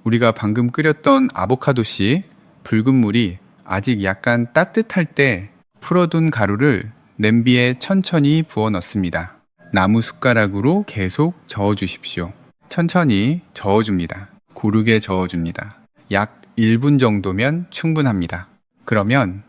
우리가 방금 끓였던 아보카도씨 붉은 물이 아직 약간 따뜻할 때 풀어둔 가루를 냄비에 천천히 부어 넣습니다. 나무 숟가락으로 계속 저어주십시오. 천천히 저어줍니다. 고르게 저어줍니다. 약 1분 정도면 충분합니다. 그러면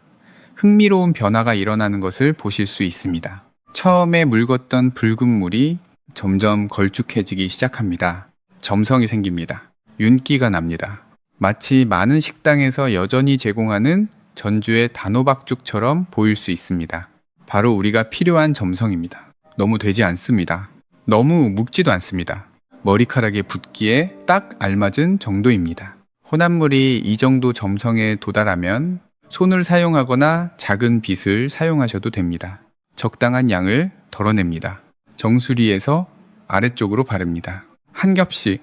흥미로운 변화가 일어나는 것을 보실 수 있습니다. 처음에 묽었던 붉은 물이 점점 걸쭉해지기 시작합니다. 점성이 생깁니다. 윤기가 납니다. 마치 많은 식당에서 여전히 제공하는 전주의 단호박죽처럼 보일 수 있습니다. 바로 우리가 필요한 점성입니다. 너무 되지 않습니다. 너무 묵지도 않습니다. 머리카락에 붙기에 딱 알맞은 정도입니다. 혼합물이 이 정도 점성에 도달하면 손을 사용하거나 작은 빗을 사용하셔도 됩니다. 적당한 양을 덜어냅니다. 정수리에서 아래쪽으로 바릅니다. 한 겹씩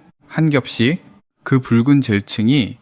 그 붉은 젤층이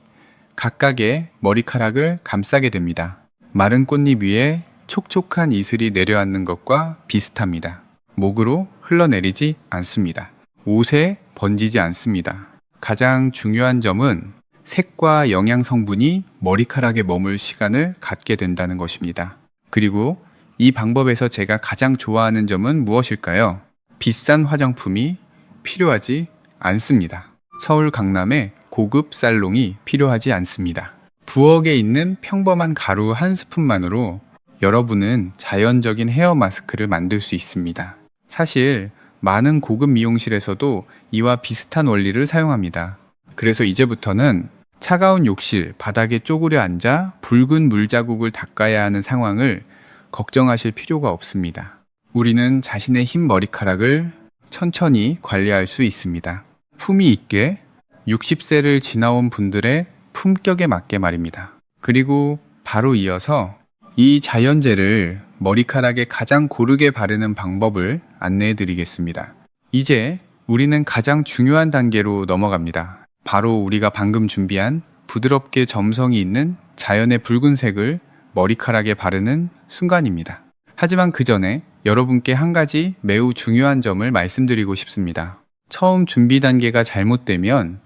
각각의 머리카락을 감싸게 됩니다. 마른 꽃잎 위에 촉촉한 이슬이 내려앉는 것과 비슷합니다. 목으로 흘러내리지 않습니다. 옷에 번지지 않습니다. 가장 중요한 점은 색과 영양 성분이 머리카락에 머물 시간을 갖게 된다는 것입니다. 그리고 이 방법에서 제가 가장 좋아하는 점은 무엇일까요? 비싼 화장품이 필요하지 않습니다. 서울 강남에 고급 살롱이 필요하지 않습니다. 부엌에 있는 평범한 가루 1스푼만으로 여러분은 자연적인 헤어 마스크를 만들 수 있습니다. 사실 많은 고급 미용실에서도 이와 비슷한 원리를 사용합니다. 그래서 이제부터는 차가운 욕실 바닥에 쪼그려 앉아 붉은 물자국을 닦아야 하는 상황을 걱정하실 필요가 없습니다. 우리는 자신의 흰 머리카락을 천천히 관리할 수 있습니다. 품위 있게 60세를 지나온 분들의 품격에 맞게 말입니다. 그리고 바로 이어서 이 자연재를 머리카락에 가장 고르게 바르는 방법을 안내해 드리겠습니다. 이제 우리는 가장 중요한 단계로 넘어갑니다. 바로 우리가 방금 준비한 부드럽게 점성이 있는 자연의 붉은색을 머리카락에 바르는 순간입니다. 하지만 그 전에 여러분께 한 가지 매우 중요한 점을 말씀드리고 싶습니다. 처음 준비 단계가 잘못되면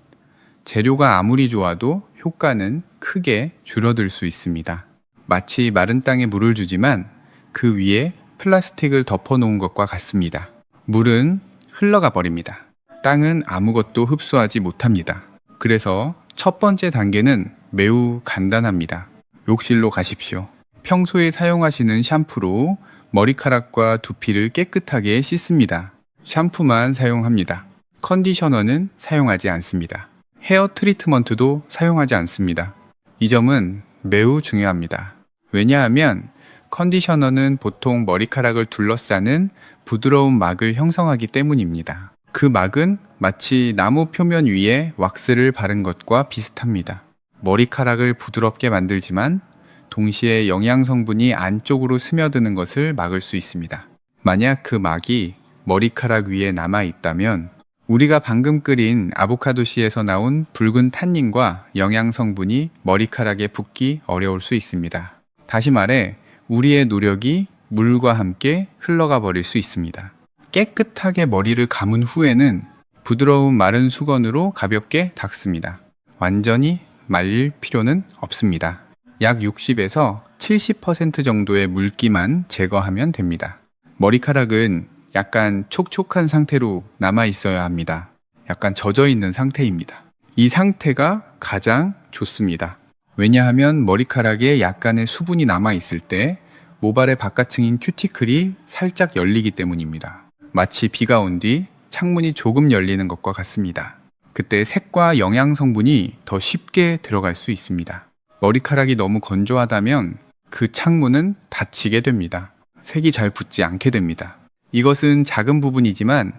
재료가 아무리 좋아도 효과는 크게 줄어들 수 있습니다. 마치 마른 땅에 물을 주지만 그 위에 플라스틱을 덮어 놓은 것과 같습니다. 물은 흘러가 버립니다. 땅은 아무것도 흡수하지 못합니다. 그래서 첫 번째 단계는 매우 간단합니다. 욕실로 가십시오. 평소에 사용하시는 샴푸로 머리카락과 두피를 깨끗하게 씻습니다. 샴푸만 사용합니다. 컨디셔너는 사용하지 않습니다. 헤어 트리트먼트도 사용하지 않습니다. 이 점은 매우 중요합니다. 왜냐하면 컨디셔너는 보통 머리카락을 둘러싸는 부드러운 막을 형성하기 때문입니다. 그 막은 마치 나무 표면 위에 왁스를 바른 것과 비슷합니다. 머리카락을 부드럽게 만들지만 동시에 영양 성분이 안쪽으로 스며드는 것을 막을 수 있습니다. 만약 그 막이 머리카락 위에 남아 있다면 우리가 방금 끓인 아보카도씨에서 나온 붉은 탄닌과 영양 성분이 머리카락에 붙기 어려울 수 있습니다. 다시 말해 우리의 노력이 물과 함께 흘러가 버릴 수 있습니다. 깨끗하게 머리를 감은 후에는 부드러운 마른 수건으로 가볍게 닦습니다. 완전히 말릴 필요는 없습니다. 약 60에서 70% 정도의 물기만 제거하면 됩니다. 머리카락은 약간 촉촉한 상태로 남아 있어야 합니다. 약간 젖어 있는 상태입니다. 이 상태가 가장 좋습니다. 왜냐하면 머리카락에 약간의 수분이 남아 있을 때 모발의 바깥층인 큐티클이 살짝 열리기 때문입니다. 마치 비가 온 뒤 창문이 조금 열리는 것과 같습니다. 그때 색과 영양 성분이 더 쉽게 들어갈 수 있습니다. 머리카락이 너무 건조하다면 그 창문은 닫히게 됩니다. 색이 잘 붙지 않게 됩니다. 이것은 작은 부분이지만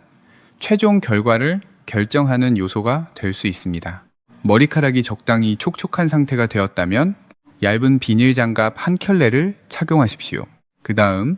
최종 결과를 결정하는 요소가 될 수 있습니다. 머리카락이 적당히 촉촉한 상태가 되었다면 얇은 비닐 장갑 한 켤레를 착용하십시오. 그 다음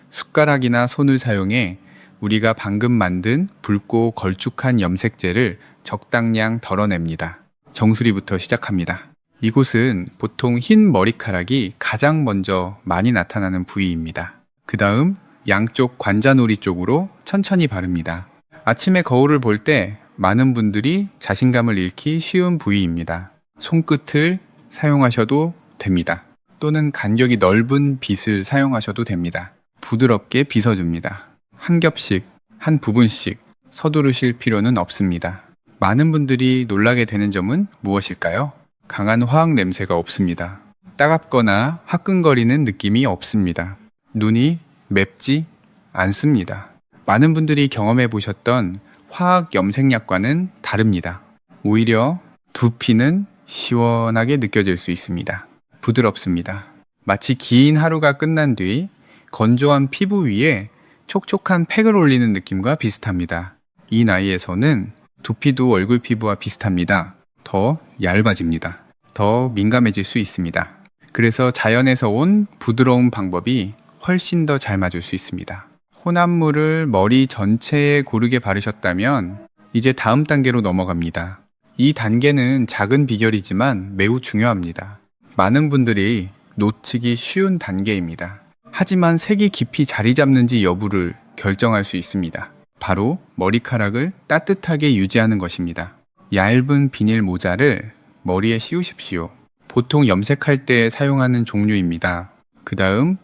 숟가락이나 손을 사용해 우리가 방금 만든 붉고 걸쭉한 염색제를 적당량 덜어냅니다. 정수리부터 시작합니다. 이곳은 보통 흰 머리카락이 가장 먼저 많이 나타나는 부위입니다. 그 다음 양쪽 관자놀이 쪽으로 천천히 바릅니다. 아침에 거울을 볼 때 많은 분들이 자신감을 잃기 쉬운 부위입니다. 손끝을 사용하셔도 됩니다. 또는 간격이 넓은 빗을 사용하셔도 됩니다. 부드럽게 빗어줍니다. 한 겹씩, 한 부분씩 서두르실 필요는 없습니다. 많은 분들이 놀라게 되는 점은 무엇일까요? 강한 화학 냄새가 없습니다. 따갑거나 화끈거리는 느낌이 없습니다. 눈이 맵지 않습니다. 많은 분들이 경험해 보셨던 화학 염색약과는 다릅니다. 오히려 두피는 시원하게 느껴질 수 있습니다. 부드럽습니다. 마치 긴 하루가 끝난 뒤 건조한 피부 위에 촉촉한 팩을 올리는 느낌과 비슷합니다. 이 나이에서는 두피도 얼굴 피부와 비슷합니다. 더 얇아집니다. 더 민감해질 수 있습니다. 그래서 자연에서 온 부드러운 방법이 훨씬 더 잘 맞을 수 있습니다. 혼합물을 머리 전체에 고르게 바르셨다면 이제 다음 단계로 넘어갑니다. 이 단계는 작은 비결이지만 매우 중요합니다. 많은 분들이 놓치기 쉬운 단계입니다. 하지만 색이 깊이 자리 잡는지 여부를 결정할 수 있습니다. 바로 머리카락을 따뜻하게 유지하는 것입니다. 얇은 비닐 모자를 머리에 씌우십시오. 보통 염색할 때 사용하는 종류입니다. 그 다음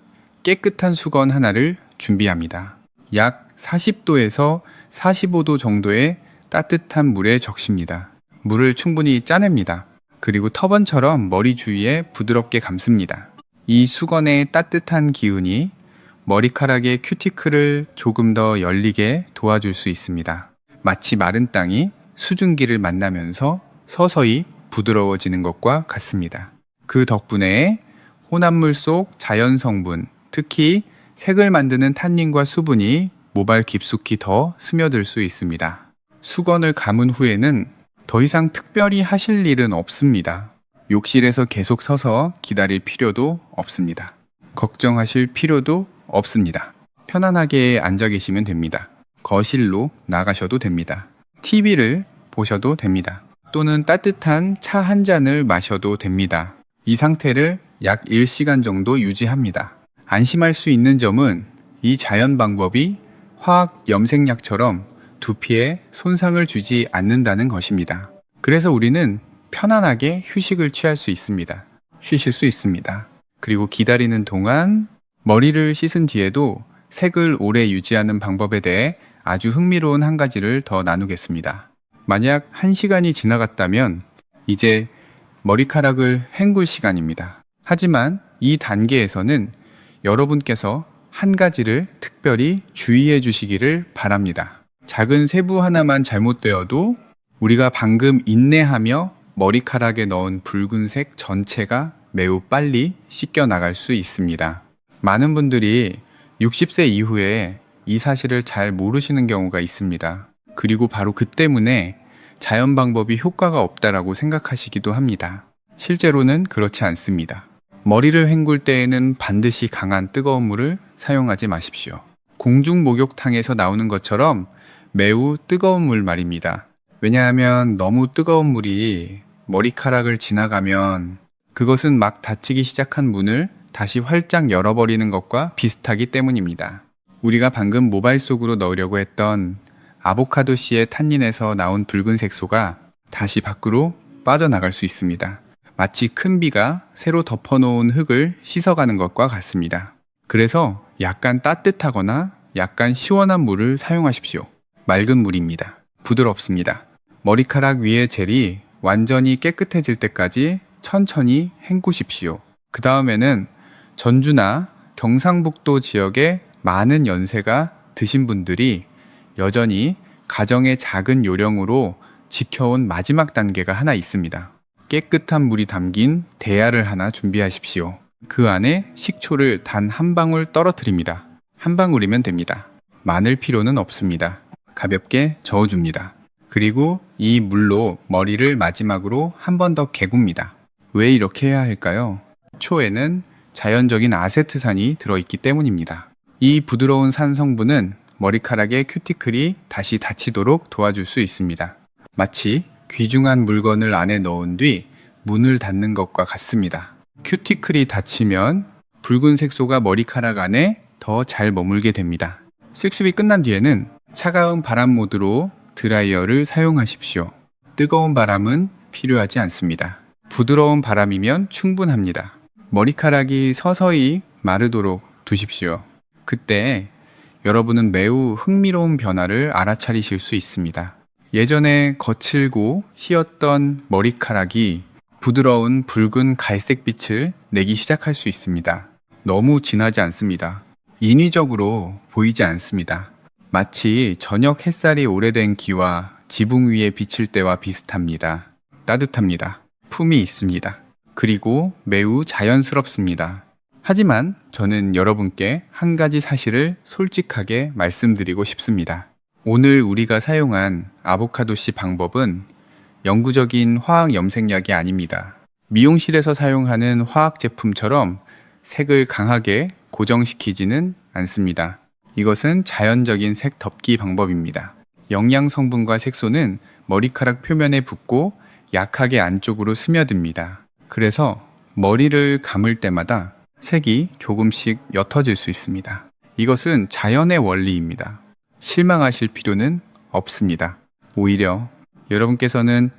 깨끗한 수건 하나를 준비합니다. 약 40도에서 45도 정도의 따뜻한 물에 적십니다. 물을 충분히 짜냅니다. 그리고 터번처럼 머리 주위에 부드럽게 감습니다. 이 수건의 따뜻한 기운이 머리카락의 큐티클을 조금 더 열리게 도와줄 수 있습니다. 마치 마른 땅이 수증기를 만나면서 서서히 부드러워지는 것과 같습니다. 그 덕분에 혼합물 속 자연 성분, 특히 색을 만드는 탄닌과 수분이 모발 깊숙이 더 스며들 수 있습니다. 수건을 감은 후에는 더 이상 특별히 하실 일은 없습니다. 욕실에서 계속 서서 기다릴 필요도 없습니다. 걱정하실 필요도 없습니다. 편안하게 앉아 계시면 됩니다. 거실로 나가셔도 됩니다. TV를 보셔도 됩니다. 또는 따뜻한 차 한 잔을 마셔도 됩니다. 이 상태를 약 1시간 정도 유지합니다. 안심할 수 있는 점은 이 자연 방법이 화학 염색약처럼 두피에 손상을 주지 않는다는 것입니다. 그래서 우리는 편안하게 휴식을 취할 수 있습니다. 쉬실 수 있습니다. 그리고 기다리는 동안 머리를 씻은 뒤에도 색을 오래 유지하는 방법에 대해 아주 흥미로운 한 가지를 더 나누겠습니다. 만약 1시간이 지나갔다면 이제 머리카락을 헹굴 시간입니다. 하지만 이 단계에서는 여러분께서 한 가지를 특별히 주의해 주시기를 바랍니다. 작은 세부 하나만 잘못되어도 우리가 방금 인내하며 머리카락에 넣은 붉은색 전체가 매우 빨리 씻겨 나갈 수 있습니다. 많은 분들이 60세 이후에 이 사실을 잘 모르시는 경우가 있습니다. 그리고 바로 그 때문에 자연 방법이 효과가 없다라고 생각하시기도 합니다. 실제로는 그렇지 않습니다. 머리를 헹굴 때에는 반드시 강한 뜨거운 물을 사용하지 마십시오. 공중 목욕탕에서 나오는 것처럼 매우 뜨거운 물 말입니다. 왜냐하면 너무 뜨거운 물이 머리카락을 지나가면 그것은 막 닫히기 시작한 문을 다시 활짝 열어버리는 것과 비슷하기 때문입니다. 우리가 방금 모발 속으로 넣으려고 했던 아보카도 씨의 탄닌에서 나온 붉은 색소가 다시 밖으로 빠져나갈 수 있습니다. 마치 큰 비가 새로 덮어놓은 흙을 씻어가는 것과 같습니다. 그래서 약간 따뜻하거나 약간 시원한 물을 사용하십시오. 맑은 물입니다. 부드럽습니다. 머리카락 위의 젤이 완전히 깨끗해질 때까지 천천히 헹구십시오. 그 다음에는 전주나 경상북도 지역에 많은 연세가 드신 분들이 여전히 가정의 작은 요령으로 지켜온 마지막 단계가 하나 있습니다. 깨끗한 물이 담긴 대야를 하나 준비하십시오. 그 안에 식초를 단 한 방울 떨어뜨립니다. 한 방울이면 됩니다. 많을 필요는 없습니다. 가볍게 저어줍니다. 그리고 이 물로 머리를 마지막으로 한 번 더 개굽니다. 왜 이렇게 해야 할까요? 초에는 자연적인 아세트산이 들어있기 때문입니다. 이 부드러운 산 성분은 머리카락의 큐티클이 다시 닫히도록 도와줄 수 있습니다. 마치 귀중한 물건을 안에 넣은 뒤 문을 닫는 것과 같습니다. 큐티클이 닫히면 붉은 색소가 머리카락 안에 더 잘 머물게 됩니다. 섹습이 끝난 뒤에는 차가운 바람 모드로 드라이어를 사용하십시오. 뜨거운 바람은 필요하지 않습니다. 부드러운 바람이면 충분합니다. 머리카락이 서서히 마르도록 두십시오. 그때 여러분은 매우 흥미로운 변화를 알아차리실 수 있습니다. 예전에 거칠고 희었던 머리카락이 부드러운 붉은 갈색 빛을 내기 시작할 수 있습니다. 너무 진하지 않습니다. 인위적으로 보이지 않습니다. 마치 저녁 햇살이 오래된 기와 지붕 위에 비칠 때와 비슷합니다. 따뜻합니다. 품이 있습니다. 그리고 매우 자연스럽습니다. 하지만 저는 여러분께 한 가지 사실을 솔직하게 말씀드리고 싶습니다. 오늘 우리가 사용한 아보카도씨 방법은 영구적인 화학 염색약이 아닙니다. 미용실에서 사용하는 화학 제품처럼 색을 강하게 고정시키지는 않습니다. 이것은 자연적인 색 덮기 방법입니다. 영양 성분과 색소는 머리카락 표면에 붙고 약하게 안쪽으로 스며듭니다. 그래서 머리를 감을 때마다 색이 조금씩 옅어질 수 있습니다. 이것은 자연의 원리입니다. 실망하실 필요는 없습니다. 오히려 여러분께서는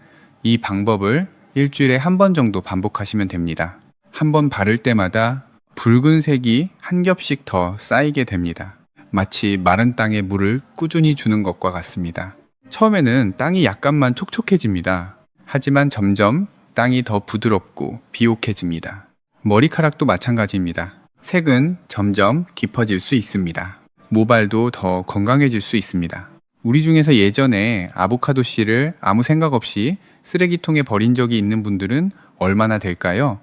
이 방법을 일주일에 한 번 정도 반복하시면 됩니다. 한 번 바를 때마다 붉은색이 한 겹씩 더 쌓이게 됩니다. 마치 마른 땅에 물을 꾸준히 주는 것과 같습니다. 처음에는 땅이 약간만 촉촉해집니다. 하지만 점점 땅이 더 부드럽고 비옥해집니다. 머리카락도 마찬가지입니다. 색은 점점 깊어질 수 있습니다. 모발도 더 건강해질 수 있습니다. 우리 중에서 예전에 아보카도 씨를 아무 생각 없이 쓰레기통에 버린 적이 있는 분들은 얼마나 될까요?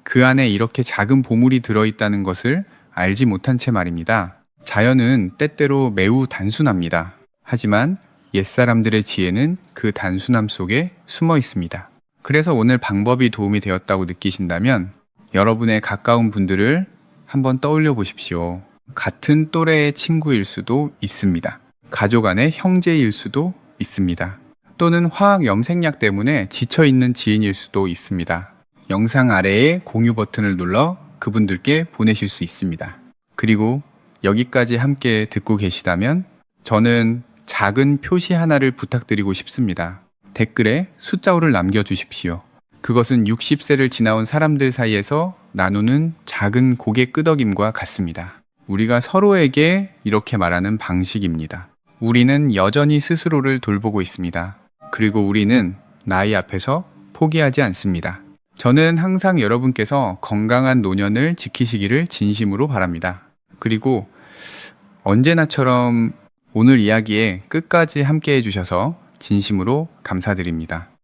그 안에 이렇게 작은 보물이 들어있다는 것을 알지 못한 채 말입니다. 자연은 때때로 매우 단순합니다. 하지만 옛사람들의 지혜는 그 단순함 속에 숨어 있습니다. 그래서 오늘 방법이 도움이 되었다고 느끼신다면 여러분의 가까운 분들을 한번 떠올려 보십시오. 같은 또래의 친구일 수도 있습니다. 가족 안의 형제일 수도 있습니다. 또는 화학 염색약 때문에 지쳐있는 지인일 수도 있습니다. 영상 아래에 공유 버튼을 눌러 그분들께 보내실 수 있습니다. 그리고 여기까지 함께 듣고 계시다면 저는 작은 표시 하나를 부탁드리고 싶습니다. 댓글에 숫자오를 남겨주십시오. 그것은 60세를 지나온 사람들 사이에서 나누는 작은 고개 끄덕임과 같습니다. 우리가 서로에게 이렇게 말하는 방식입니다. 우리는 여전히 스스로를 돌보고 있습니다. 그리고 우리는 나이 앞에서 포기하지 않습니다. 저는 항상 여러분께서 건강한 노년을 지키시기를 진심으로 바랍니다. 그리고 언제나처럼 오늘 이야기에 끝까지 함께 해주셔서 진심으로 감사드립니다.